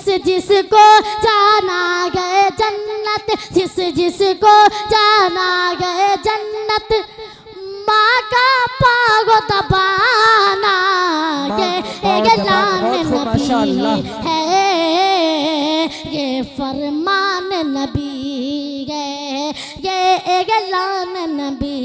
जिसको जाना गए जन्नत, जिसको जाना गए जन्नत, माँ का पागो दबाना ये ऐलान नबी है, ये फरमान नबी है, ये ऐलान नबी।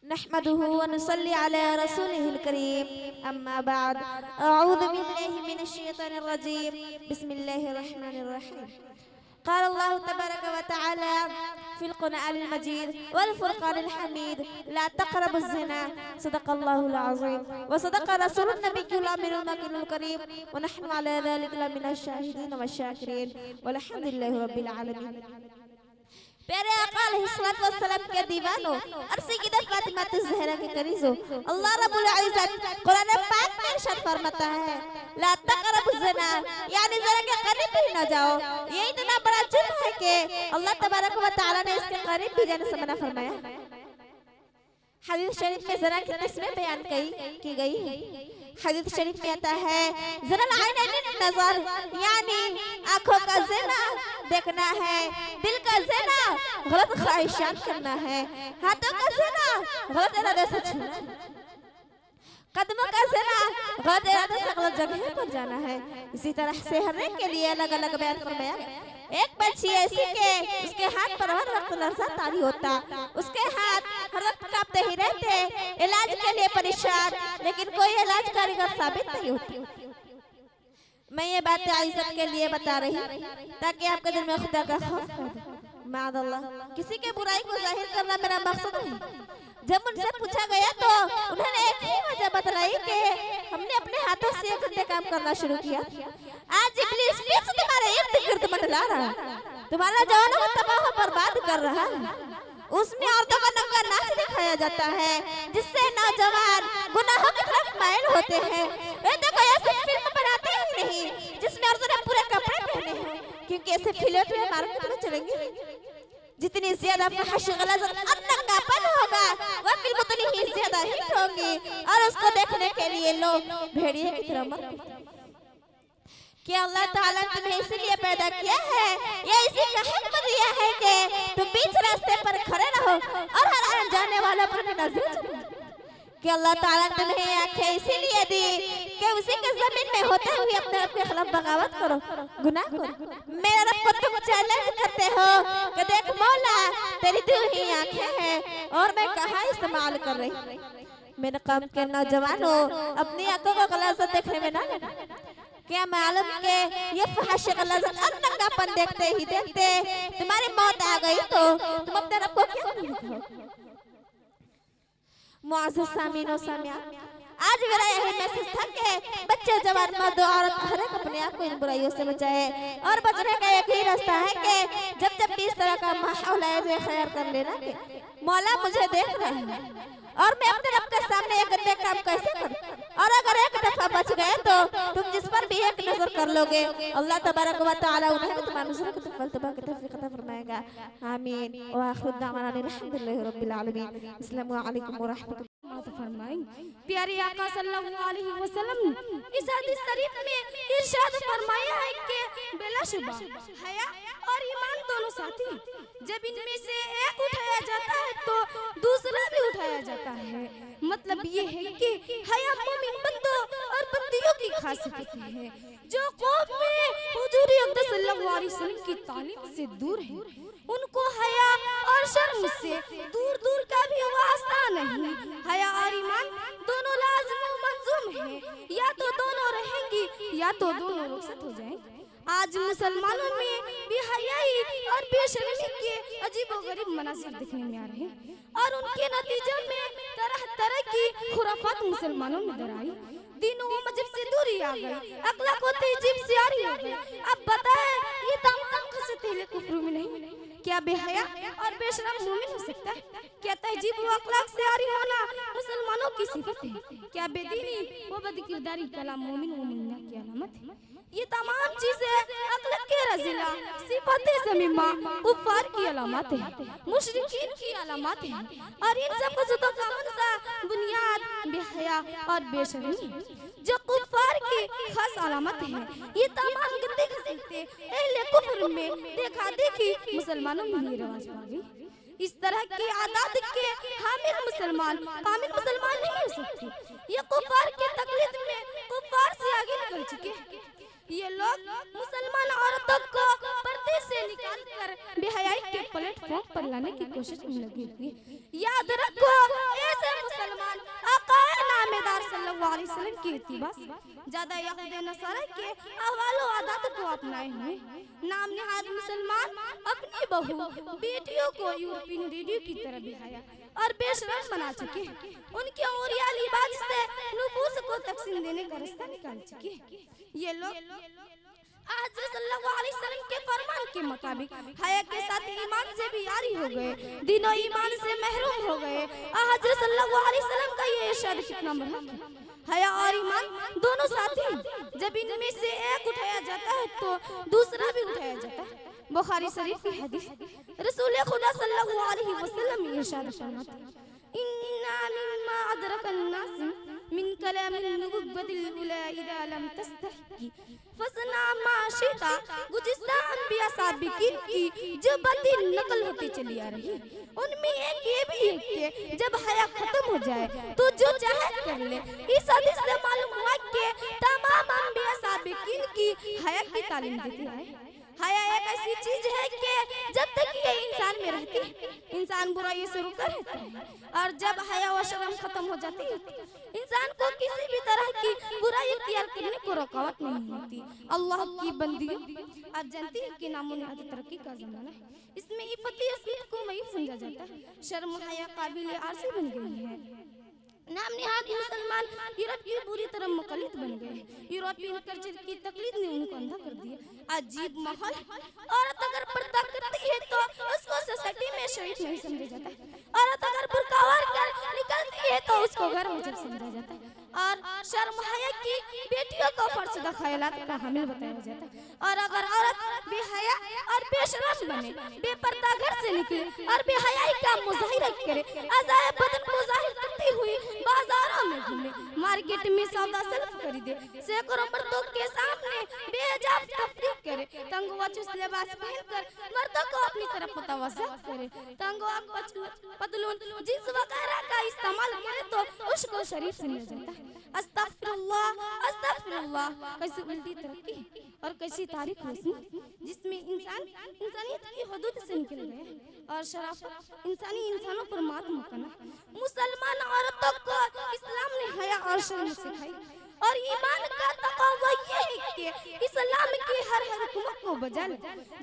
नहमदुहु व नुसल्ली अला रसूलिहिल करीम, अम्मा बाद, अऊज़ु बिल्लाहि मिनश शैतानिर रजीम, बिस्मिल्लाहिर रहमानिर रहीम। क़ाल अल्लाहु तबारक व तआला फ़िल क़ुरआनिल मजीद वल फ़ुरक़ानिल हमीद, ला तक़रबुज़ ज़िना, सदक़ल्लाहुल अज़ीम व सदक़ रसूलुन नबिय्युल अमीनुल मकीनुल करीम, व नहनु अला ज़ालिका लमिनश शाहिदीन व शाकिरीन, वल्हम्दुलिल्लाहि रब्बिल आलमीन। प्यारे आका अलैहिस्सलातु वस्सलाम के दीवानों और सय्यदा फातिमा ज़हरा के करीजों, अल्लाह रब्बुल इज़्ज़त कुरान पाक में इरशाद फरमाता है, ला तक़रबुज़ ज़िना, यानी ज़िना के करीब भी न जाओ। ये इतना बड़ा जुर्म है कि अल्लाह तबारक व तआला ने इसके करीब भी जाने से मना फरमाया। हदीस शरीफ में ज़िना की किस्में बयान की गई है। हदीस शरीफ में आता है, ज़िना आइनैन नज़र, यानी आँखों का ज़िना देखना है, दिल का ज़िना गलत ख्वाहिशात करना है, हाथों का ज़िना गलत इरादे से छूना है, कदमों का ज़िना गलत इरादे से गलत जगह पर जाना है। इसी तरह से हर एक के लिए अलग अलग बयान फरमाया। एक बच्ची ऐसी के उसके हाथ पर हर वक्त लर्ज़ा तारी होता, उसके हाथ हर वक्त कांपते ही रहते, इलाज के लिए परेशान, लेकिन कोई इलाज कारीगर साबित नहीं होती। मैं ये बातें इज्जत के लिए बता रही ताकि आपके दिल में खुदा का खौफ पैदा। माअल्लाह, किसी के बुराई को जाहिर करना मेरा मकसद नहीं। जब उनसे पूछा गया तो उन्होंने एक ही वजह बतलाई कि हमने अपने हाथों से ये गंदे काम करना शुरू किया। आज इब्लीस फिर से तुम्हारे इर्द गिर्द मंडला रहा है, तुम्हारा जवानों को तबाह और बर्बाद कर रहा है। उसमें औरतों का नंगा नाच दिखाया जाता है, जिससे नौजवान गुनाहों की तरफ माइल होते हैं। ये तो कोई ऐसी फिल्म बनाते ही नहीं जिसमें औरतों ने पूरे कपड़े पहने हैं, क्योंकि ऐसे फिल्में मार्केट में चलेंगी। जितनी ज्यादा फहश गलत और नंगापन होगा, वह फिल्म उतनी ही ज्यादा हिट होगी और उसको देखने के लिए लोग भेड़िए की तरह मरते। क्या अल्लाह ताला ने तुम्हें इसीलिए पैदा किया है, या इसी का हुक्म दिया है कि तुम बीच रास्ते पर खड़े रहो और हर आने जाने वाला पर नजर रखो? कि अल्लाह ताला ने तुम्हें आंखें इसीलिए दी कि उसी के जमीन में होते हुए अपने रब के खिलाफ बगावत करो, गुनाह करो। मेरे रब को तुम चैलेंज करते हो कि देख मौला, तेरी दी हुई आंखें हैं और मैं कहाँ इस्तेमाल कर रही। मेरे कौम के नौजवानों, अपनी आंखों को गलत देखने में ना लेना। क्या मालूम के ये फहश गलत और नंगापन देखते ही देखते तुम्हारी मौत आ गई तो तुम अपने रब को क्या करोगे? मुआज़्ज़िज़ सामीन और सामियात, आज मेरा यही मैसेज था कि बच्चे, जवान, मर्द, औरत हर एक अपने आप को इन बुराइयों से बचाए। और बचने का एक ही रास्ता है कि जब भी इस तरह का माहौल आए तो ख्याल कर लेना कि मौला मुझे देख रहा है और मैं अपने रब के सामने एक गंदे काम कैसे करूं। और अगर एक दफा बच गए तो तुम जिस पर भी एक नजर कर लोगे, अल्लाह तबारक व तआला उन्हें भी तुम्हारी नजर को तौबा की तौफीक अता फरमाएगा। आमीन व आखिर दावाना अल्हम्दुलिल्लाहि रब्बिल आलमीन। अस्सलामु अलैकुम व रहमतुल्लाह। प्यारे आका सल्लल्लाहु अलैहि वसल्लम इस हदीस शरीफ में इरशाद फरमाया है कि बेलाशुबा हया और ईमान दोनों साथी, जब इनमें से एक उठाया जाता है तो दूसरा भी उठाया जाता है। मतलब ये है कि हया मोमिन बंदों और बंदियों की खासियत है, जो कौम में हुजूर अक़दस सल्लल्लाहु अलैहि वसल्लम की तालीम से दूर है, उनको हया और शर्म से दूर दूर का भी वास्ता नहीं। हया और ईमान दोनों लाज़िम व मंजूम है, या तो दोनों रहेंगी या तो दोनों रुखसत हो जाएंगे। आज मुसलमानों में बेहयाई और बेशर्मी के अजीबोगरीब मनासिर दिखने में आ रहे हैं और उनके नतीजे में तरह तरह की खुराफात मुसलमानों में दर आई। दिनों में मजहब से दूरी आ गई, अखलाक व तहजीब से आरी हो गई। अब बताए ये तमाम खसलतें कुफ्र में नहीं। क्या बेहया और बेशरम मोमिन हो सकता है? क्या तहजीब व अखलाक से आरी होना मुसलमानों की सिफत है? क्या बेदीनी व बदकिरदारी कलाम मोमिन व मोमिना की अलामत है? ये तमाम चीजें अखलाक के रज़ीला, सिफाते ज़मीमा, कुफ़ार की अलामत है, मुशरिकीन की अलामत है। और इन सब का कौन सा बुनियाद बेहया और बेशर्मी है, जो कुफ़ार की अलामत है। ये तमाम गंदे खसीलते अहले कुफ्र में देखा देखी मुसलमानों में ये रवाज पा गई। इस तरह की आदत के हामिल मुसलमान कामिल मुसलमान नहीं हो सकते। ये कुफार के तकलीद में कुफार से आगे निकल चुके। ये लोग मुसलमान औरतों को पर्दे से निकाल कर बेहयाई के प्लेटफॉर्म पर लाने की कोशिश में लगी हुई। याद रखो, ऐसे मुसलमान आका नामेदार सल्लल्लाहु अलैहि वसल्लम की इत्तिबा ज्यादा यहूद नसारा के अहवाल व आदत को अपनाए हुए नाम निहाद मुसलमान अपनी बहू बेटियों को यूरोपियन रेडियो की तरह बेहया और बेशरम बना चुके। उनके औरिया लिबास से नुफूस को तकसीम देने का रास्ता निकाल चुके। ये लोग हज़रत सल्लल्लाहु अलैहि वसल्लम के फरमान के मुताबिक हया के साथ ईमान से भी यारी हो गए, दीनो ईमान से महरूम हो गए। हज़रत सल्लल्लाहु अलैहि वसल्लम का ये इरशाद कितना मरहम है। हया और ईमान दोनों साथी, जब इनमें से एक उठाया जाता है तो दूसरा भी उठाया जाता है। बुखारी शरीफ की हदीस, रसूल खुदा सल्लल्लाहु अलैहि वसल्लम इरशाद फरमाते हैं, इन्ना मिम्मा अदरकन नास मिन कलामिन नुबुव्वतिल उला इदा लम तस्तही फसना मा शिता। गुज़िश्ता अंबिया साबिकीन की जो बातें नकल होती चली आ रही, उनमें एक ये भी है कि जब हया खत्म हो जाए तो जो चाहे कर ले। इस हदीस से मालूम हुआ कि तमाम अंबिया साबिकीन की हया की तालीम देती है। हया एक ऐसी चीज है कि जब तक ये इंसान में रहती है, इंसान बुराई से रुका रहता है, और जब हया व शर्म खत्म हो जाती है, इंसान को किसी भी तरह की बुराई इख्तियार करने को रुकावट नहीं होती। अल्लाह की बंदियों, आप जानती है कि नामो निहाद तरक्की का जमाना है। इसमें इफ़्फ़त अस्मियत को मईब समझा जाता है। शर्म हया काबिल आरज़ी बन गई है। नाम निहाद मुसलमान यूरोप की बुरी तरह मुकल्लिद बन गए। यूरोपियन कल्चर की तकलीद ने उनको अंधा कर दिया। अजीब माहौल, औरत अगर पर्दा करती है तो उसको सोसाइटी में शरीफ नहीं समझा जाता है। औरत अगर बुर्का ओढ़ कर निकलती है तो उसको घर में समझा जाता है। और शर्म हया की बेटियों को फर्शुदा ख्यालात का हामिल बताया जाता है। और अगर औरत बेहया और बेशरम बने, बेपर्दा घर से निकले और बेहयाई का मुजाहिरा करे, अज़ाए बदन को जाहिर करती हुई बाजारों में घूमे, मार्केट में सौदा सल्फ खरीदे, सैकड़ों मर्दों के सामने बेहिजाब तफरीक करे, तंग व चुस्त लिबास पहनकर मर्दों को अपनी तरफ मुतवज्जह करे, तंग व पतलून जींस वगैरह का इस्तेमाल करे तो उसको शरीफ समझा जाता है। अस्तगफिरुल्लाह, अस्तगफिरुल्लाह। कैसी उल्टी तरक्की और कैसी तारीख रोशनी, जिसमें इंसानियत की हदूद से निकल गया और शराफत इंसानी इंसानों पर मात मुकना। मुसलमान औरतों को इस्लाम ने हया और शर्म सिखाई, और ईमान का तक़ाज़ा ये है कि इस्लाम की हर हुक्म को बजा ले।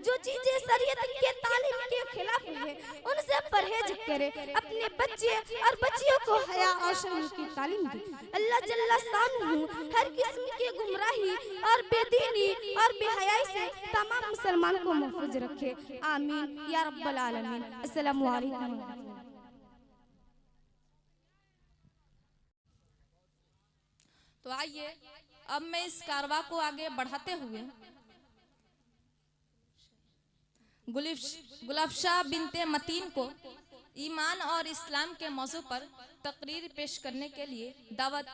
जो चीजें शरीयत के तालीम के खिलाफ है उनसे परहेज करे, अपने बच्चे और बच्चियों को हया और शर्म की तालीम दे। अल्लाह जल्ला शानुहु हर किस्म की गुमराही और बेदीनी और बेहयाई से तमाम मुसलमान को महफूज रखे। आमीन या रब्बल आलमीन। अस्सलामु अलैकुम। तो आइए अब मैं इस कारवा को आगे बढ़ाते हुए गुलफशा बिनते मतीन को ईमान और इस्लाम के मौजू पर तकरीर पेश करने के लिए दावत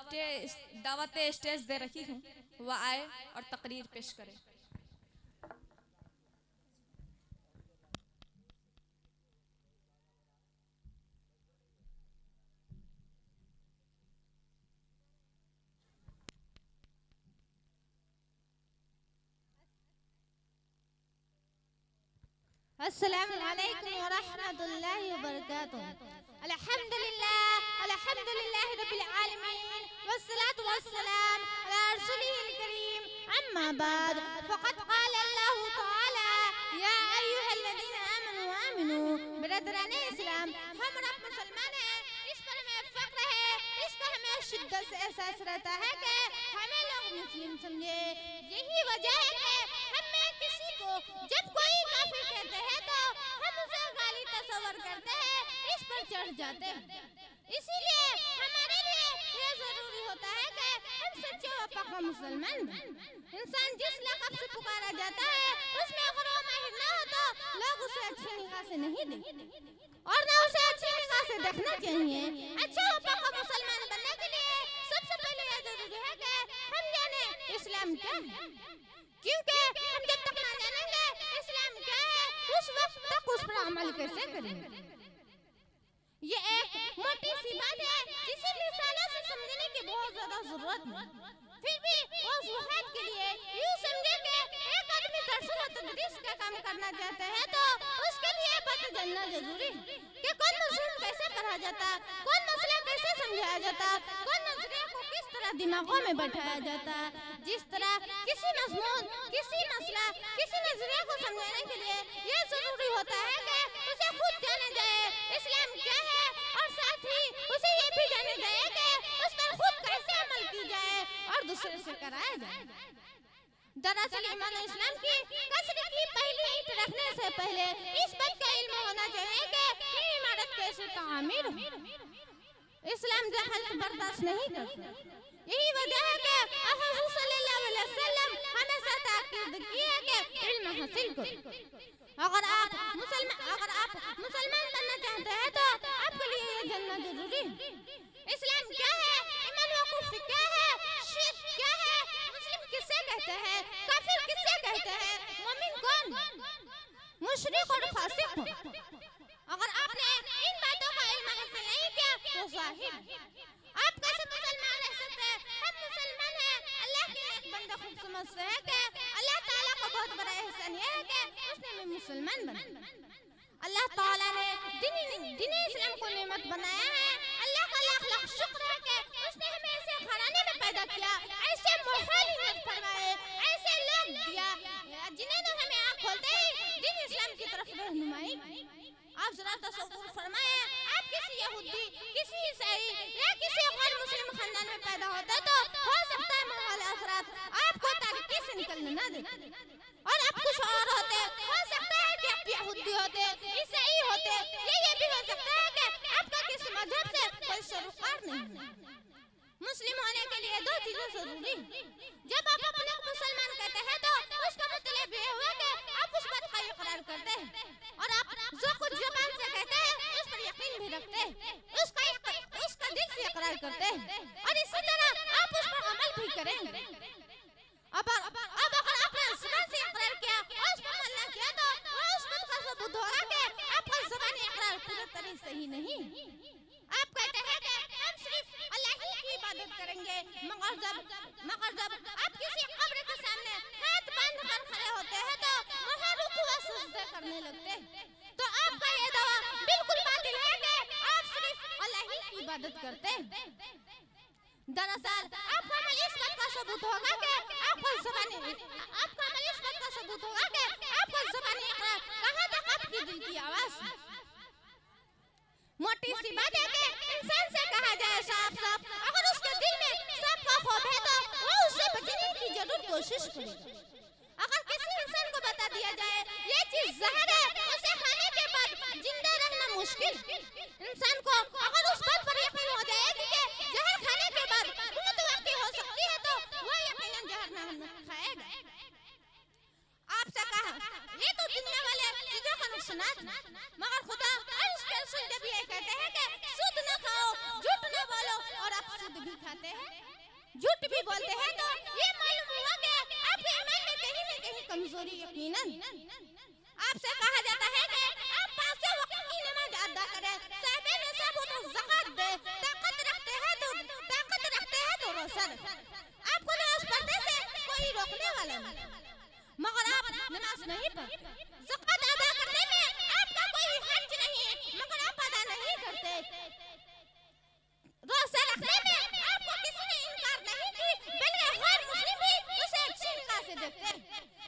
स्टेज दे रही हूँ। वह आए और तकरीर पेश करें। अस्सलामु अलैकुम व रहमतुल्लाहि व बरकातुहू। अल्हम्दुलिल्लाहि रब्बिल आलमीन वस्सलातु वस्सलाम अला रसूलिहिल करीम। अम्मा बाद फ़क़द क़ाल अल्लाहु तआला या अय्युहल्लज़ीना आमनू बिरदराने इस्लाम, हम रब मुसलमान हैं, इस पर हमें फ़ख्र है, इसका हमें शिद्दत से एहसास रहता है कि हमें लोग मुस्लिम समझे। यही वजह है कि हमें किसी को जब कोई काफिर कहते हैं तो हम उसे गाली तस्वर करते हैं, इस पर चढ़ जाते हैं। इसीलिए हमारे लिए यह जरूरी होता है कि हम सच्चे व पक्का मुसलमान बनें। इंसान जिस लक़ब से पुकारा जाता है उसमें अगर वो माहिर ना हो तो लोग उसे अच्छी निगाह से नहीं देखते और ना उसे अच्छी निगाह से देखना चाहिए। अच्छा व पक्का मुसलमान बनने के लिए सबसे पहले यह जरूरी है है कि हम जाने इस्लाम क्या है, क्योंकि हम जब तक ना जानेंगे इस्लाम क्या है उस वक्त तक उस पर अमल कैसे करेंगे। ये एक मोटी सी बात है जिसे मिसालों से समझने की बहुत ज्यादा जरूरत है। फिर भी उस वक्त के लिए यूं समझे कि एक आदमी दरअसल तदरीस का काम करना चाहता है तो उसके लिए पता जानना जरूरी है कि कौन मसला कैसे पढ़ा जाता, कौन मसला कैसे समझाया जाता, कौन नजरिए को किस तरह दिमागों में बैठाया जाता। जिस तरह किसी मजमून, किसी मसला, किसी नजरिए को समझाने के लिए ये जरूरी होता है कि उसे खुद जाना जाए इस्लाम क्या है, और साथ ही उसे ये भी जाना जाए कि उस पर खुद कैसे अमल की जाए और दूसरे से कराया जाए। दरअसल ईमान और इस्लाम की कसर की पहली ईंट रखने से पहले इस बात का इल्म होना चाहिए कि ये इमारत कैसे तामीर हो। इस्लाम जहालत बर्दाश्त नहीं करता। यही वजह है कि हुज़ूर सल्लल्लाहु अलैहि वसल्लम हमेशा ताकीद की है कि इल्म हासिल करो। अगर आप मुसलमान बनना चाहते हैं तो आपके लिए ये जानना जरूरी है इस्लाम क्या है, ईमान व कुफ्र क्या है, शिर्क क्या है, मुस्लिम किसे कहते हैं, काफिर किसे कहते हैं, मोमिन कौन, मुशरिक और फासिक कौन। अगर आपने इन बातों का इल्म हासिल नहीं किया तो जाहिर आप कैसे मुसलमान रह सकते हैं। हम मुसलमान हैं, अल्लाह के एक बंदा खुद समझते हैं कि अल्लाह ताला का बहुत बड़ा एहसान ये है कि उसने हमें मुसलमान बनाया। अल्लाह ताला ने दीन इस्लाम को नेमत बनाया है। अल्लाह का लाख लाख शुक्र है कि उसने हमें ऐसे घराने में पैदा किया, ऐसे माहौल में फरमाए, ऐसे लोग दिया जिन्होंने हमें आँख खोलते ही दीन इस्लाम की तरफ रहनुमाई। आप जरा तसव्वुर फरमाए, आप किसी यहूदी, किसी ईसाई या किसी गैर मुस्लिम खानदान में पैदा होता तो हो सकता है माहौल आखिरत आपको तारीकी से निकलने ना दे, और आप कुछ और होते, हो सकता है कि आप यहूदी होते, ईसाई होते, ये भी हो सकता है कि आपका किसी मजहब से कोई सरोकार नहीं है। मुस्लिम होने के लिए दो चीजें जरूरी। जब आप अपने को मुसलमान कहते हैं तो उसका मतलब ये हुआ कि आप उस बात का इकरार करते हैं और आप जो कुछ जुबान से कहते हैं उस पर यकीन भी रखते हैं, उसका दिल से इकरार करते हैं, और इसी तरह आप उस पर अमल भी करेंगे। अब अगर आपने जुबान से इकरार किया और उस पर अमल न किया तो वो उस बात का सबूत होगा कि आपका जुबानी इकरार पूरी तरह सही नहीं। आप कहते हैं कि हम सिर्फ अल्लाह ही की इबादत करेंगे, मगर जब आप किसी कब्र के सामने हाथ बांध कर खड़े होते हैं तो वहाँ रुकू व सजदे करने लगते हैं, तो आपका ये दावा बिल्कुल बातिल है कि आप सिर्फ अल्लाह ही की इबादत करते हैं। दरअसल आपका अमल इस बात का सबूत होगा कि आपका ज़बानी इकरार कहाँ तक आपकी दिल की आवाज़। मोटी सी बात है कि इंसान से कहा जाए साफ साफ, अगर उसके दिल में सांप का खौफ है तो वो उससे बचने की जरूर कोशिश करे। अगर किसी इंसान को बता दिया जाए ये चीज जहर है, उसे खाने के बाद जिंदा रहना मुश्किल, इंसान को अगर उस बात पर यकीन हो जाए कि जहर खाने के बाद मौत वाकई हो सकती है तो वो यकीनन जहर नहीं खाएगा। आपसे कहा ये तो दुनिया वाले चीजों का नुकसान, मगर खुदा और उसके रसूल जब ये कहते हैं कि शुद्ध न खाओ, झूठ न बोलो, और आप शुद्ध भी खाते हैं, झूठ भी बोलते हैं, तो ये मालूम हुआ कि आपके ईमान में कहीं न कहीं कमजोरी यकीनन। आपसे कहा जाता है कि आप 5 वक्त की नमाज अदा करें, साहिब निसाब हो तो ज़कात दे, ताकत रखते हैं तो रोज़ा रखें। आपको नमाज पढ़ने से कोई रोकने वाला नहीं, मगर आप नमाज नहीं पढ़ते। ज़कात अदा करने में आपका कोई हर्ज नहीं है, मगर आप अदा नहीं करते। रोज़ा रखने में आपको किसी ने इनकार नहीं की, बल्कि गैर मुस्लिम भी उसे अच्छी निगाह से देखते हैं,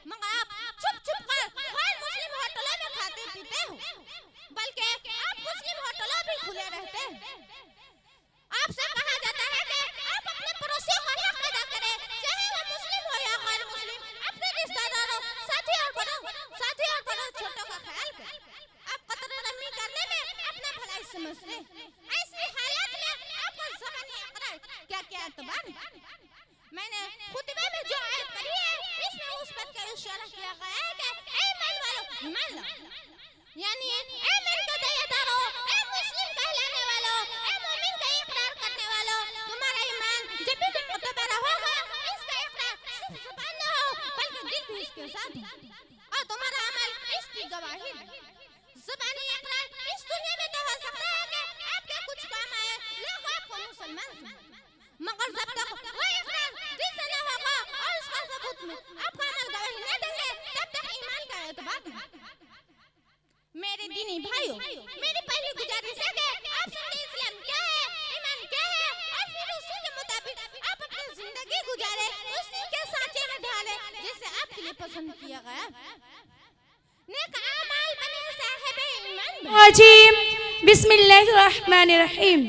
मगर आप चुप कर गैर मुस्लिम होटलों में खाते पीते हो, बल्कि आप मुस्लिम होटलों भी खुले रहते हैं। आपसे कहा जाता है कि आप अपने पड़ोसियों का हक अदा करें, चाहे वो मुस्लिम हो या गैर मुस्लिम, अपने रिश्तेदारों, साथी और बड़ों छोटों का ख्याल करें। आप कतरे रमी करने में अपना भलाई समझते, ऐसी हालत में आपको ज़बानी इकरार क्या एतबार है। मैंने खुतबे में जो आयत पढ़ी है इसमें उस बात का इशारा किया गया है कि ऐ ईमान वालों ईमान लाओ, यानी ऐ मन को दयादारो, ऐ मुस्लिम कहलाने वालों, ऐ मोमिन का इकरार करने वालों, तुम्हारा ईमान जब भी मुतबर होगा के साथ हूँ और तुम्हारा अमल इसकी गवाही है। ज़ुबानी इकरार इस दुनिया में तो हो सकता है कि आपके कुछ काम आए, लोग आपको मुसलमान समझें, मगर जब तक वो इकरार दिल से न होगा और उसका सबूत में आपका अमल गवाही न देंगे, तब तक ईमान का एतबार नहीं। मेरे दीनी भाइयों, मेरी पहली गुजारिश है कि आप समझे इस्लाम क्या है, ईमान क्या है, और फिर उसी के मुताबिक आप अपनी जिंदगी गुजारे, उसी के सांचे में ढाले जैसे आपके लिए पसंद किया गया। नेक अमाल बने साहिब ईमान जी। बिस्मिल्लाहिर्रहमानिर्रहीम।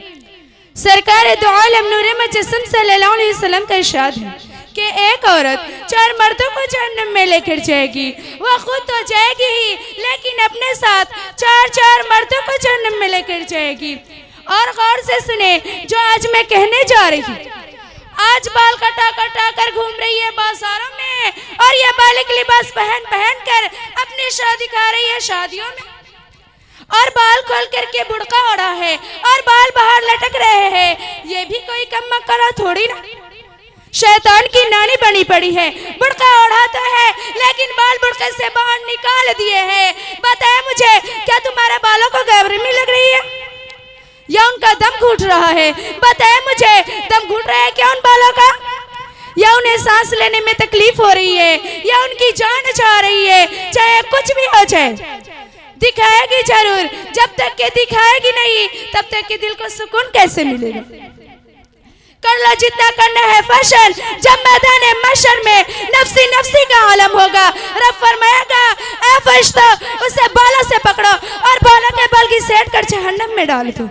सरकार दो आलम नूर मुजस्सम सल्लल्लाहु अलैहि वसल्लम का इरशाद है कि एक औरत 4 मर्दों को जहन्नम में लेकर जाएगी। वह खुद तो जाएगी ही, लेकिन अपने साथ 4 मर्दों को जहन्नम में लेकर जाएगी। और गौर से सुने जो आज मैं कहने जा रही हूँ। आज बाल कटा कर घूम रही है बाजारों में, और यह बालिक लिबास पहन कर अपनी शादी खा रही है शादियों में, और बाल खोल करके बुड़का ओढ़ा है और बाल बाहर लटक रहे हैं। ये भी कोई कम मकरा थोड़ी ना, शैतान की नानी बनी पड़ी है। बुड़का ओढ़ा तो है, लेकिन बाल बुड़के से बाहर निकाल दिए हैं। बताए मुझे, क्या तुम्हारे बालों को गर्मी लग रही है या उनका दम घुट रहा है? बताए मुझे, दम घुट रहा है क्या उन बालों का, या उन्हें सांस लेने में तकलीफ हो रही है, या उनकी जान जा रही है? चाहे कुछ भी हो जाए, दिखाएगी जरूर। जब तक के दिखाएगी नहीं, तब तक के दिल को सुकून कैसे मिलेगा? कर लो जितना करना है फैशन, जब मैदान मशर में नफ्सी नफ्सी का आलम होगा। रब फरमाएगा, ऐ फरिश्ता, उसे बालों से पकड़ो और बालों के बल की सेट कर जहन्नम में डाल दो।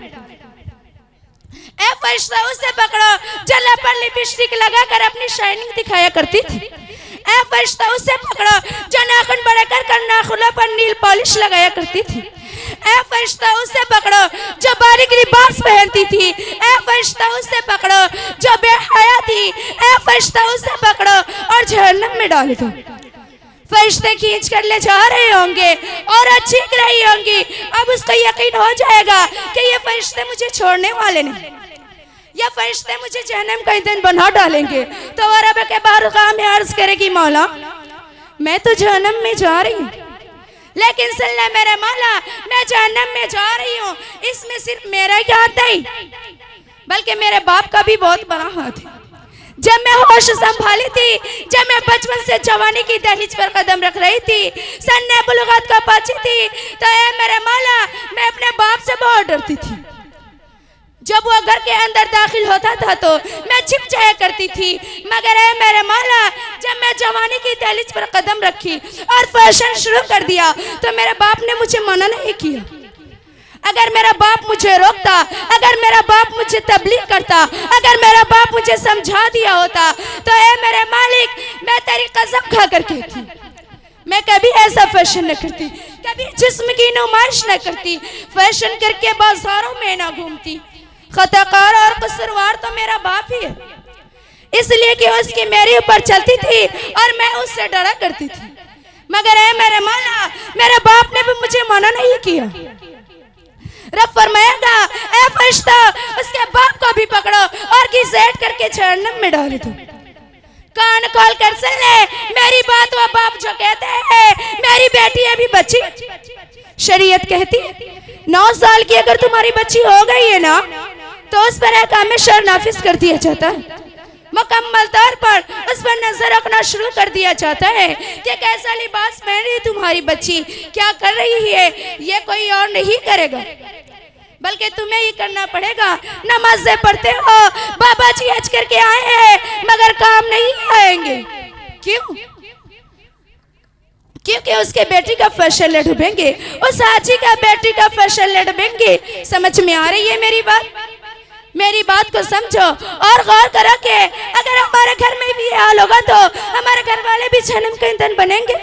ऐ फरिश्ता, उसे पकड़ो जो पर लिपस्टिक लगाकर अपनी शाइनिंग दिखाया करती थी। ऐ फरिश्ता, उसे पकड़ो जो नाखून बड़े कर नाखूनों पर नील पॉलिश लगाया करती थी। ऐ फरिश्ता, उसे पकड़ो जो बारीक लिबास पहनती थी। ऐ फरिश्ता, उसे पकड़ो जो बेहया थी। ऐ फरिश्ता, उसे पकड़ो और जहन्नम में डाल दो। फरिश्ते खींच कर ले जा रहे होंगे और चीख रही होंगी। अब उसको यकीन हो जाएगा कि ये फरिश्ते मुझे छोड़ने वाले नहीं, या फरिश्ते मुझे जहन्नम का ईंधन बना डालेंगे। तो वह रब के बारगाह में अर्ज करेगी, मौला मैं तो जहन्नम में जा रही हूँ, लेकिन सुन ले मेरे मौला, मैं जहन्नम में जा रही हूँ, इसमें सिर्फ मेरा ही हाथ नहीं, बल्कि मेरे बाप का भी बहुत बड़ा हाथ है। जब मैं होश संभाली थी, जब मैं बचपन से जवानी की दहलीज पर कदम रख रही थी, सन्ने बुलुगत का पहुंची थी, तो ऐ मेरे मौला, मैं अपने बाप से बहुत डरती थी। जब वो घर के अंदर दाखिल होता था तो मैं छिप जाया करती थी, मगर ऐ मेरे मौला, जब मैं जवानी की दहलीज पर कदम रखी और फैशन शुरू कर दिया, तो मेरे बाप ने मुझे मना नहीं किया। अगर मेरा बाप मुझे रोकता, अगर मेरा बाप मुझे तबलीग करता, अगर मेरा बाप मुझे समझा दिया होता, तो ऐ मेरे मालिक, मैं तेरी कसम खा कर कहती, मैं कभी ऐसा फैशन न करती, कभी जिस्म की नुमाइश न करती, फैशन करके बाजारों में न घूमती। खताकार और कसूरवार तो मेरा बाप ही है, इसलिए कि उसकी मेरे ऊपर चलती थी और मैं उससे डरा करती थी। मगर ऐ मेरे मौला, मेरे बाप ने भी मुझे मना नहीं किया। रब फरमाएगा, ऐ फरिश्ता, उसके बाप को भी पकड़ो और घसीट करके जहन्नम में डाल दो। कान खोल कर सुन ले मेरी बात, वो बाप जो कहते हैं मेरी बेटी अभी बच्ची, शरीयत कहती है 9 साल की अगर तुम्हारी बच्ची हो गई है ना, तो उस पर अहकाम शर नाफिज कर दिया जाता है। मुकम्मल तौर पर उस पर नजर रखना शुरू कर दिया जाता है कि कैसा लिबास पहन रही तुम्हारी बच्ची, क्या कर रही है, ये कोई और नहीं करेगा, बल्कि तुम्हें ही करना पड़ेगा। नमाज़ें पढ़ते हो, बाबा जी हज करके आए हैं, मगर काम नहीं आएंगे। क्यों? क्योंकि उसके बेटी का फैशन ले डूबेंगे, उस हाजी का बेटी का फैशन ले डूबेंगे। समझ में आ रही है मेरी बात? मेरी बात को समझो और गौर करो कि अगर हमारे घर में भी हाल होगा तो हमारे घर वाले भी जहन्नम का ईंधन बनेंगे।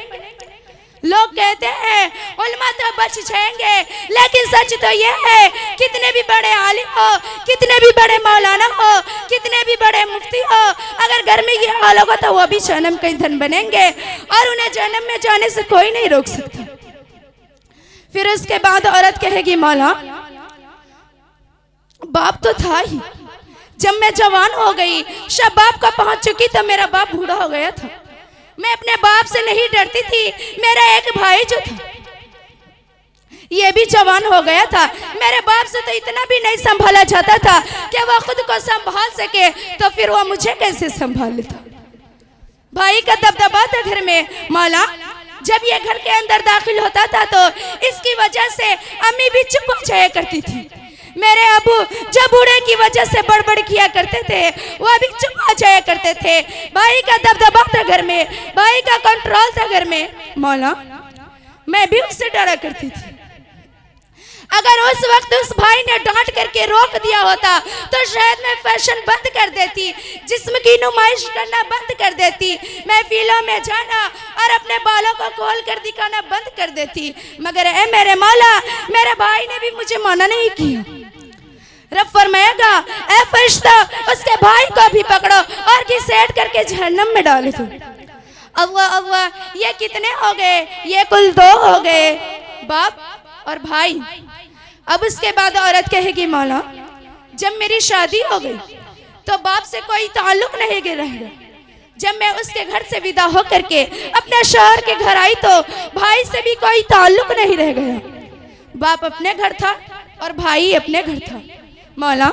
लोग कहते हैं उल्मा तो बच जाएंगे, लेकिन सच तो यह है, कितने भी बड़े आलिम हो, कितने भी बड़े मौलाना हो, कितने भी बड़े मुफ्ती हो, अगर घर में ये हाल होगा तो वो भी जहन्नम का ईंधन बनेंगे और उन्हें जहन्नम में जाने से कोई नहीं रोक सकता। फिर उसके बाद औरत कहेगी, मौला बाप तो था ही, जब मैं जवान हो गई, शबाब का पहुंच चुकी तो मेरा बाप बूढ़ा हो गया था। मैं अपने बाप से नहीं डरती थी। मेरा एक भाई जो था ये भी जवान हो गया था। मेरे बाप से तो इतना भी नहीं संभाला जाता था कि वह खुद को संभाल सके, तो फिर वह मुझे कैसे संभाल लेता। भाई का दबदबा था घर में। मौला जब ये घर के अंदर दाखिल होता था तो इसकी वजह से अम्मी भी चुप हो जाया करती थी। मेरे अबू जो बूढ़े की वजह से बड़बड़ किया करते थे वह भी चुप हो जाया करते थे। भाई का दबदबा था घर में, भाई का कंट्रोल था घर में। मौला मैं भी उससे डरा करती थी। अगर उस वक्त उस भाई ने डांट करके रोक दिया होता तो शायद मैं फैशन बंद कर देती, जिस्म की नुमाइश करना बंद कर देती, मैं फिल्मों में जाना और अपने बालों को खोल कर दिखाना बंद कर देती। मगर ए मेरे मौला, मेरे भाई ने भी मुझे मना नहीं किया। रब फरमाएगा, ए फरिश्ता उसके भाई को भी पकड़ो और घसीट करके जहन्नम में डाल दो। अल्लाह अल्लाह, ये कितने हो गए? ये कुल 2 हो गए, बाप और भाई। अब उसके बाद औरत कहेगी, मौला जब मेरी शादी हो गई तो बाप से कोई ताल्लुक नहीं रहेगा। जब मैं उसके घर से विदा हो करके अपने शहर के घर आई तो भाई से भी कोई ताल्लुक नहीं रह गया। बाप अपने घर था और भाई अपने घर था। मौला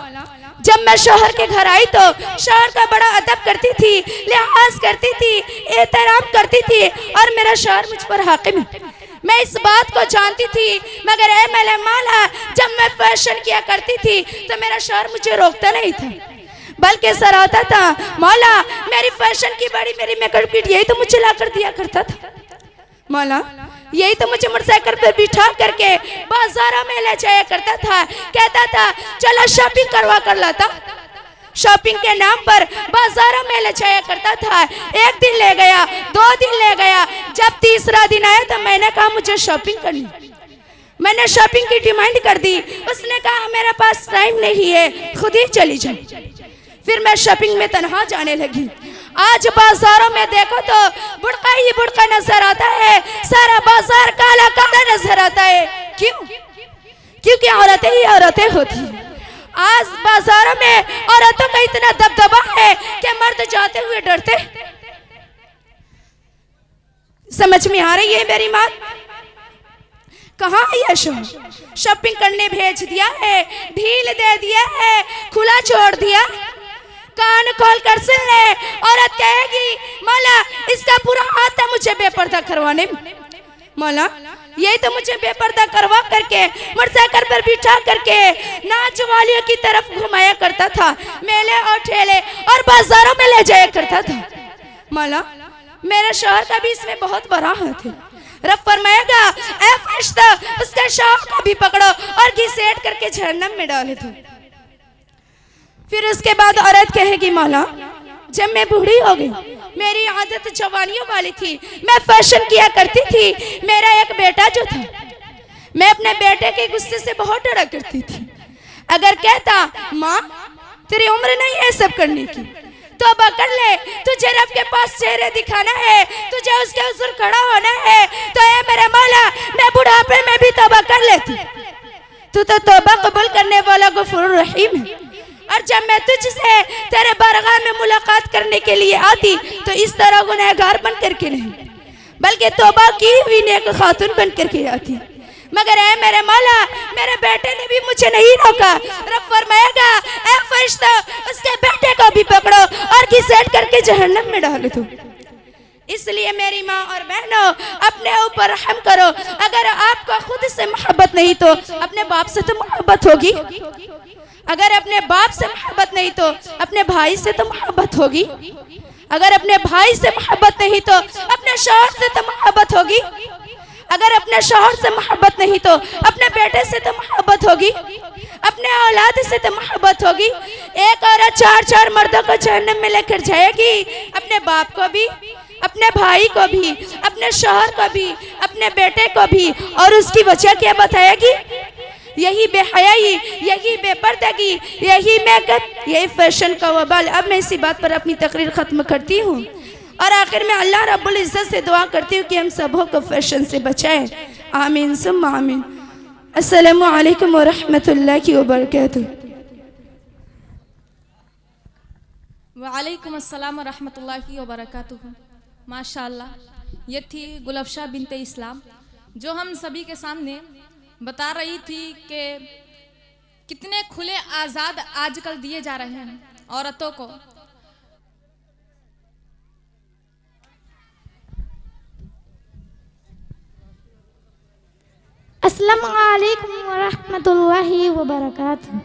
जब मैं शहर के घर आई तो शहर का बड़ा अदब करती थी, लिहाज करती थी, एहतराम करती थी और मेरा शहर मुझ पर हाकिम है। मैं इस बात को जानती थी, मगर ए मेरे मौला जब मैं फैशन किया करती थी तो मेरा शहर मुझे रोकता नहीं था, बल्कि सराहता था। मौला मेरी फैशन की बड़ी, मेरी मेकअप किट यही तो मुझे ला कर दिया करता था। मौला यही तो मुझे मोटरसाइकिल पर बिठा करके बाजारों में ले जाया करता था। कहता था चलो शॉपिंग करवा कर लाता। शॉपिंग के नाम पर बाजारों में ले जाया करता था। 1 दिन ले गया, 2 दिन ले गया, जब तीसरा दिन आया तो मैंने कहा मुझे शॉपिंग करनी। मैंने शॉपिंग की डिमांड कर दी। उसने कहा मेरे पास टाइम नहीं है, खुद ही चली जाए। फिर मैं शॉपिंग में तन्हा जाने लगी। आज बाजारों में देखो तो बुड़का ही बुड़का नजर आता है, सारा बाजार काला काला नजर आता है। क्यों? क्योंकि औरतें ही औरतें होती हैं। आज बाजारों में औरतों का इतना दबदबा है कि मर्द जाते हुए डरते। समझ में आ रही है मेरी बात? कहाँ है यह शॉपिंग करने भेज दिया है, ढील दे दिया है, खुला छोड़ दिया। कान खोल कर सुन ले, औरत कहेगी मौला इसका पूरा हाथ है मुझे बेपर्दा करवाने में। मौला यही तो मुझे बेपर्दा करवा करके मोटरसाइकिल पर बिठा करके नाच वालियों की तरफ घुमाया करता था, मेले और ठेले और बाजारों में ले जाया करता था। मौला मेरे शौहर का भी इसमें बहुत बड़ा हाथ है। रब फरमाएगा, ऐ फरिश्ता उसके शौहर को भी पकड़ो और घसीट करके जहन्नम में डाल दो। फिर उसके बाद औरत कहेगी, मौला जब मैं बूढ़ी हो गई, मेरी आदत जवानियों वाली थी, मैं फैशन किया करती थी। मेरा एक बेटा जो था, मैं अपने बेटे के गुस्से से बहुत डरा करती थी। अगर कहता माँ तेरी उम्र नहीं है सब करने की, तो कर ले, तुझे रब के पास चेहरे दिखाना है, तुझे उसके हुजूर खड़ा होना है, तो ए मेरे मौला मैं बुढ़ापे में भी तौबा कर लेती। तू तो तौबा कबूल करने वाला गफूर रहीम है। और जब मैं तुझसे तेरे बारगाह में मुलाकात करने के लिए आती तो इस तरह गुनहगार बन करके नहीं, बल्कि तौबा की हुई नेक खातून बन करके आती। मगर ऐ मेरे मौला मेरे बेटे ने भी मुझे नहीं रोका। रब फरमाएगा, ऐ फरिश्ता उसके बेटे को भी पकड़ो और घसीट करके जहन्नम में डाल दो। इसलिए मेरी माँ और बहनों अपने ऊपर रहम करो। अगर आपको खुद से मोहब्बत नहीं तो अपने बाप से तो मोहब्बत होगी। अगर अपने बाप से मोहब्बत नहीं तो अपने भाई से तो मोहब्बत होगी। अगर अपने भाई से मोहब्बत नहीं तो अपने शौहर से तो मोहब्बत होगी। अगर अपने शौहर से मोहब्बत नहीं तो अपने बेटे से तो मोहब्बत होगी। अपने औलाद से तो मोहब्बत होगी। एक औरत 4-4 मर्दों को जहन्नम में लेकर जाएगी, अपने बाप को भी, अपने भाई को भी, अपने शौहर को भी, अपने बेटे को भी। और उसकी वजह क्या बताएगी? यही बेहयाई, यही बेपर्दगी, यही मेकअप, यही फैशन का वबाल। अब मैं इसी बात पर अपनी तकरीर ख़त्म करती हूँ और आखिर में अल्लाह रब्बुल इज़्ज़त से दुआ करती हूँ कि हम सबों को फैशन से बचाएं। आमीन सुम्मा आमीन। अस्सलामु अलैकुम व रहमतुल्लाहि व बरकातुहू। वालेकुम अस्सलाम व रहमतुल्लाहि व बरकातुहू। माशाल्लाह, ये थी गुलफ्शा बिनते इस्लाम, जो हम सभी के सामने बता रही थी कि कितने खुले आज़ाद आजकल दिए जा रहे हैं औरतों को। अस्सलामु अलैकुम व रहमतुल्लाहि व बरकातुहू।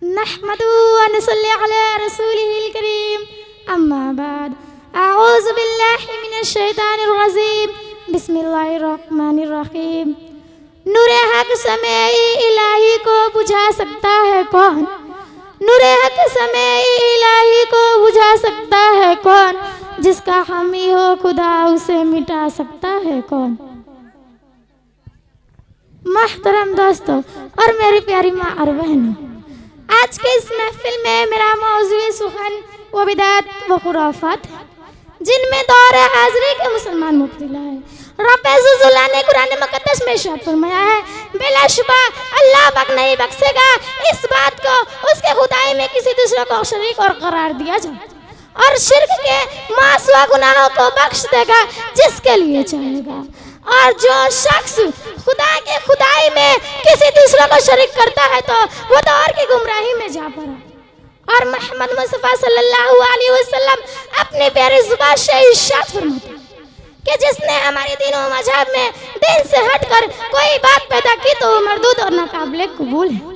नहमदुहु व नसल्ली अला रसूलिहिल करीम, अम्मा बाद। अऊज़ु बिल्लाहि मिनश शैतानिर रजीम, बिस्मिल्लाहिर रहमानिर रहीम। नूरे हक समय इलाही को बुझा सकता है कौन? नूरे हक समय इलाही को बुझा सकता है कौन? जिसका हामी हो खुदा उसे मिटा सकता है कौन? मोहतरम दोस्तों और मेरी प्यारी माँ और बहनों, आज के इस महफिल में मेरा मौज़ूए सुखन व बिदात व खुराफात है, जिनमें दौर हाज़िरी के मुसलमान मुब्तला है। रब अज़्ज़ुल्लाह ने कुरान मुक़द्दस में इरशाद फरमाया है, बेलाशुबा अल्लाह पाक नहीं बख्शेगा इस बात को उसके खुदाई में किसी दूसरे को शरीक और करार दिया जाए, और शिर्क के मासूम गुनाहों को बख्श देगा जिसके लिए चाहेगा। और जो शख्स खुदा के खुदाई में किसी दूसरे को शरीक करता है तो वो तो और की गुमराही में जा पड़ा। और मोहम्मद मुस्तफ़ा सल्लल्लाहु अलैहि वसल्लम अपने प्यारे ज़ुबान से इरशाद फरमाते हैं कि जिसने हमारे दीन और मजहब में दिन से हटकर कोई बात पैदा की तो वो मरदूद और नाकाबिले कबूल है।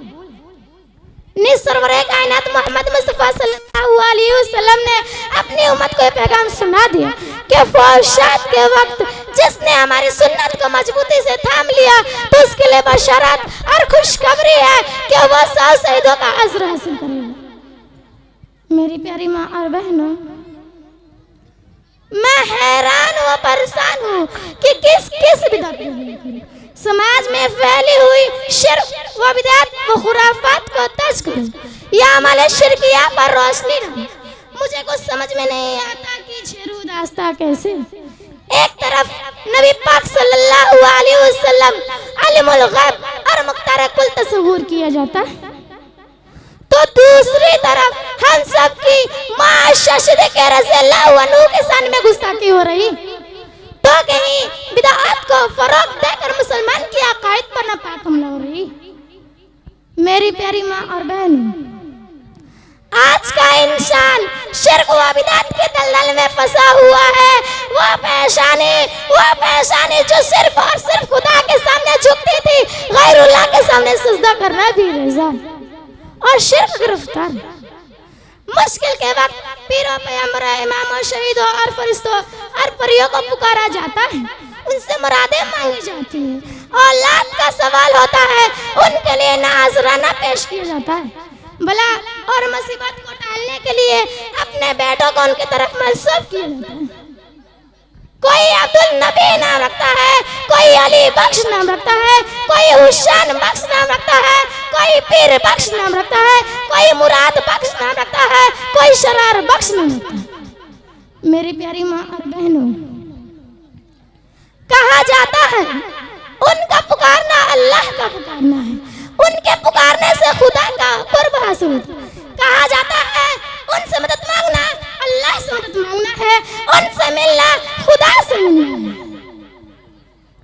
निसरवरे कायनात मोहम्मद मुस्तफ़ा सल्लल्लाहु अलैहि वसल्लम ने अपनी उम्मत को ये पैगाम सुना दिया कि फौशात के वक्त जिसने हमारी सुन्नत को मजबूती से थाम लिया तो उसके लिए बशरत और खुशखबरी है कि वो 100 शहीदों का अजर हासिल करेगा। मेरी प्यारी माँ और बहनों, मैं हैरान व परेशान हूँ कि किस बिदअत समाज में फैली हुई शिर्क व बिदअत व खुराफात को तज करो या अमल शिरकिया पर रोशनी डालो। मुझे कुछ समझ में नहीं आता कि शेरू दास्ता कैसे एक तरफ नबी पाक सल्लल्लाहु अलैहि वसल्लम अलिमुल गैब और मुख्तार कुल तस्वूर किया जाता है, तो दूसरी तरफ हम सब की मां सिद्दीक़ रज़ियल्लाहु अन्हु के सान में गुस्ताखी हो रही, तो कहीं बिदअत को फरोग देकर मुसलमान की अकायद पर नापाक हमला हो रही। मेरी प्यारी माँ और बहनों, आज का इंसान शिर्क व बिदअत के दलदल में फंसा हुआ है। वो पेशानी जो सिर्फ और सिर्फ खुदा के सामने झुकती थी, गैरुल्लाह के सामने सजदा करना भी रज़ा और शिर्क गिरफ्तार। मुश्किल के वक्त पीरों पैगंबरों इमामों शहीदों और फरिश्तों और परियों को पुकारा जाता है, उनसे मुरादें मांगी जाती है। औलाद का सवाल होता है, उनके लिए नाज़राना पेश किया जाता है। बला और मुसीबत को टालने के लिए अपने बेटों को उनकी तरफ मंसूब किया जाता है। कोई अब्दुल नबी नाम रखता है, कोई अली बख्श नाम रखता है, कोई हुसैन बख्श नाम रखता है, कोई पीर बख्श नाम रखता है, कोई मुराद बख्श नाम रखता है, कोई शरार बख्श नाम रखता है। मेरी प्यारी माँ और बहनों, कहा जाता है उनका पुकारना अल्लाह का पुकारना है, उनके पुकारने से खुदा का कुर्ब हासिल होता है। कहा जाता है उनसे मदद मांगना अल्लाह से मदद मांगना है, उनसे मिलना खुदा से मिलना है।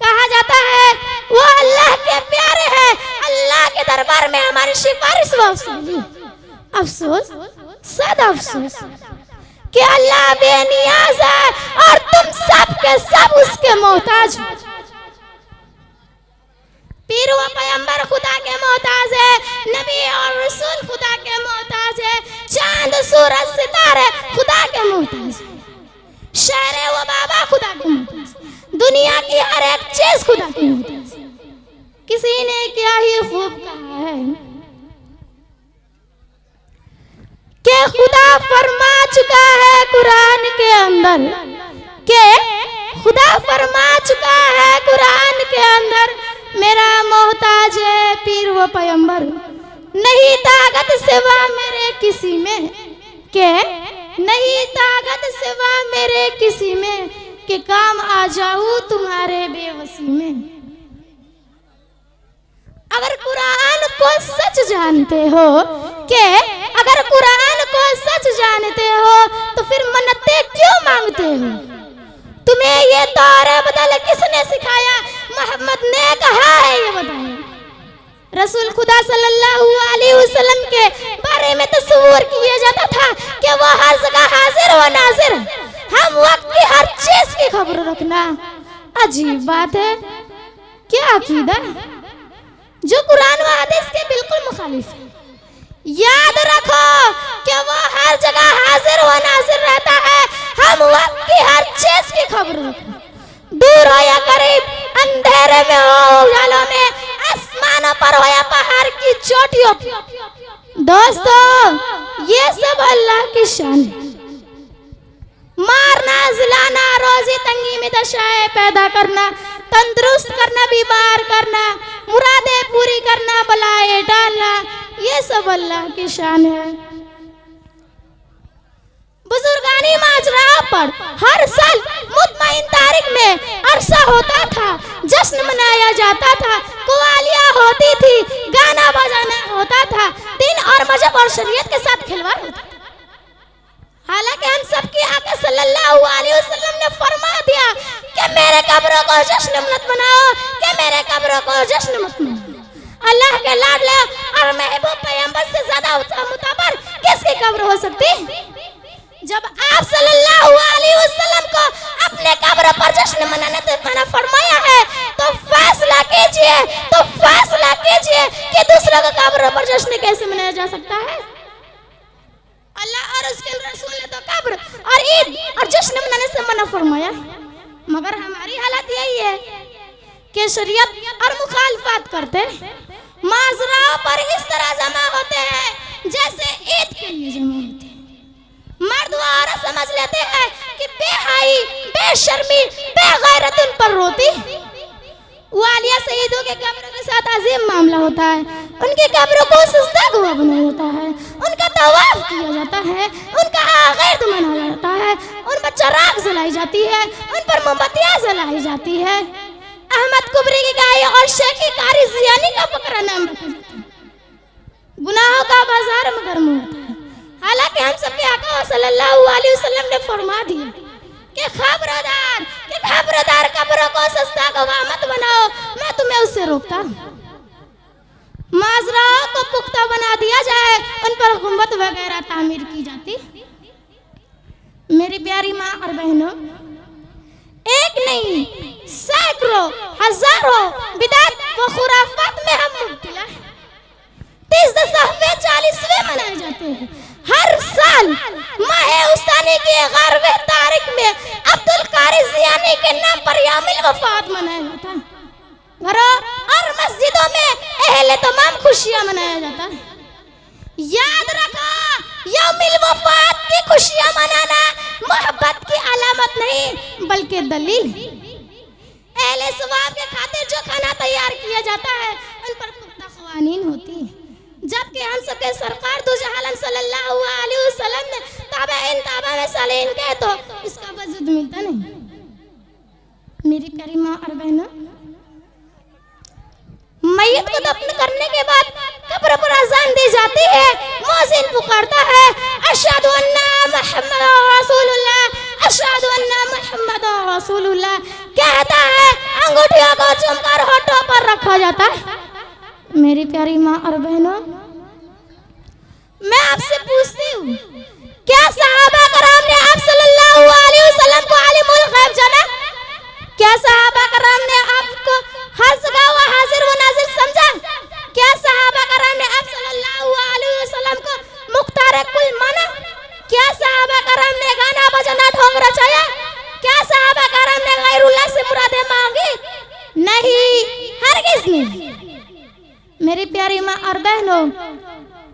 कहा जाता है वो अल्लाह के प्यारे हैं, अल्लाह के दरबार में हमारी सिफारिश व अफसोस। अफसोस, सदा अफसोस कि अल्लाह बेनियाज है और तुम सब के सब उसके मोहताज हो। पीर व पैगंबर खुदा के मोहताज है, नबी और रसूल खुदा के मोहताज है, चांद सूरज सितारे खुदा के मोहताज है, शेर व बाबा खुदा के मोहताज, दुनिया की हर एक चीज खुदा की मोहताज है। किसी ने क्या ही खूब कहा है कि खुदा फरमा चुका है कुरान के अंदर, के खुदा फरमा चुका है कुरान के अंदर, मेरा मोहताज है पीर व पैगंबर, नहीं ताकत सिवा मेरे किसी में, के नहीं ताकत सिवा मेरे किसी में, कि काम आ जाऊं तुम्हारे बेवसी में। अगर कुरान को सच जानते हो, कि अगर कुरान को सच जानते हो तो फिर मन्नतें क्यों मांगते हो? तुम्हें ये दौर बदल किसने सिखाया? मोहम्मद ने कहा है, ये बताओ। रसूल खुदा सल्लल्लाहु अलैहि वसल्लम के बारे में तस्वीर किया जाता था कि वो हर जगह हाजिर व नाजिर। हम वक्त की हर चीज की खबर रखना अजीब बात है। क्या अकीदा जो कुरान व हदीस के बिल्कुल मुखालिफ है। याद रखो कि वो हर जगह हाजिर व नाजिर रहता है। हम वक्त की हर चीज की खबर रखना, दूर हो या करीब, अंधेरे में हो उजालों में, आसमानों पर हो या पहाड़ की चोटियों पर। दोस्तों, ये सब अल्लाह की शान है। मारना, जिलाना, रोजी तंगी में दशाएं पैदा करना, तंदुरुस्त करना, बीमार करना, मुरादें पूरी करना, बलाएं डालना, ये सब अल्लाह की शान है। बुजुर्गानी माजरा पर हर साल मुतमईन तारीख में अरसा होता था, जश्न मनाया जाता था, कव्वालियां होती थी, गाना बजाना होता था, दिन और मजहब और शरीयत के साथ खिलवाड़ होता था। हालांकि हम सबके आका सल्लल्लाहु अलैहि वसल्लम ने फरमा दिया कि मेरे कब्रों को जश्न मत मनाओ, कि मेरे कब्रों को जश्न मत मनाओ। अल्लाह के लाडले और महबूब पैगंबर से ज्यादा मुताबर किसकी कब्र हो सकती? जब आप सल्लल्लाहु अलैहि वसल्लम को अपने कब्र पर जश्न मनाने से मना फरमाया है, तो फैसला कीजिए कि दूसरों का कब्र पर जश्न कैसे मनाया जा सकता है। अल्लाह और उसके रसूल ने तो कब्र और ईद और जश्न मनाने से मना फरमाया, मगर हमारी हालत यही है कि शरीयत और मुखालफत करते, माजराओं पर इस तरह जमा होते हैं जैसे ईद के लिए जमा होते हैं। मर्द व औरत समझ लेते हैं कि बेहाई, बेशर्मी, बेगैरत उन पर रोती। वालिया शहीदों के कब्रों के साथ अजीम मामला होता है। उनके कब्रों को सजदा गवाह बनाया जाता है, उनका तवाफ किया जाता है, उनका आगिर्द मनाया जाता है, उन पर चिराग जलाई जाती है, उन पर मोमबत्तियां जलाई जाती है। अहमद कुबरी की गाय और शेख कारी जियानी का बकरा नाम रखा जाता है। गुनाहों का बाजार में गर्म होता है। हालांकि हम सबके आका सल्लल्लाहु अलैहि वसल्लम ने फरमा दिया कि खबरदार कब्रों को सजदा गवाह मत बनाओ, मैं तुम्हें उससे रोकता हूं। माजराओं को पुख्ता बना दिया जाए, उन पर गुंबद वगैरह तामीर की जाती। मेरी प्यारी माँ और बहनों, एक नहीं सैकड़ों हजारों बिदअत व खुराफात में हम मुब्तला हैं। 30 दशहरे 40वें मनाए जाते हैं। हर साल माह उस्तानी की 11वें तारीख में अब्दुल कारी जियानी के नाम पर यौमुल वफात मनाया जाता है। घरों और मस्जिदों में अहले तमाम खुशियां मनाया जाता है। याद रखो, यौमुल वफात की खुशियां मनाना मोहब्बत की अलामत नहीं बल्कि दलील है। अहले सवाब के खातिर जो खाना तैयार किया जाता है, उन पर पुख्ता क़वानीन होती है। जबकि हम सबके सरकार दो जहां सल्लल्लाहु अलैहि वसल्लम ने ताबईन ताबा में सालीन कहे तो इसका वजूद मिलता नहीं। मेरी प्यारी माँ और बहनों, मैयत को दफन करने के बाद कब्र पर अजान दी जाती है। मुअज्जिन पुकारता है, अशहदु अन्ना मुहम्मदुर रसूलुल्लाह, अशहदु अन्ना मुहम्मदुर रसूलुल्लाह। कहता है, अंगूठियों को चूमकर होठों पर रखा जाता है। मेरी प्यारी माँ और बहनों, मैं आपसे पूछती हूँ, क्या सहाबा कराम ने आप सल्लल्लाहु अलैहि वसल्लम को आलिमुल गैब जाना? क्या सहाबा कराम ने आपको हर जगह व हाजिर व नाजिर समझा? क्या सहाबा कराम ने आप सल्लल्लाहु अलैहि वसल्लम को मुख्तार कुल माना? क्या सहाबा कराम ने गाना बजाना ढोंग रचाया? क्या सहाबा कराम ने गैरुल्लाह से मुरादें मांगी? नहीं, हरगिज़ नहीं। मेरी प्यारी माँ और बहनों,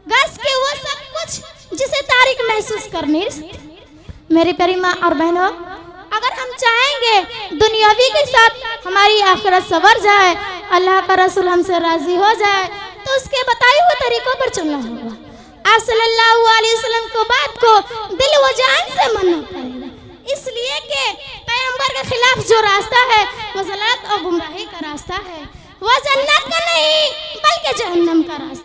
गस के वो सब कुछ जिसे तारीख महसूस कर नहीं सकती। मेरी प्यारी माँ और बहनों, अगर हम चाहेंगे दुनियावी के साथ हमारी आखिरत सवर जाए, अल्लाह का रसूल हमसे राजी हो जाए, तो उसके बताए हुए तरीकों पर चलना होगा। आप सल्लल्लाहु अलैहि वसल्लम को बात को दिल व जान से मानना पड़ेगा, इसलिए कि पैगंबर के खिलाफ जो रास्ता है वो ज़लालत और गुमराही का रास्ता है। वो जन्नत का नहीं बल्कि जहन्नम का रास्ता।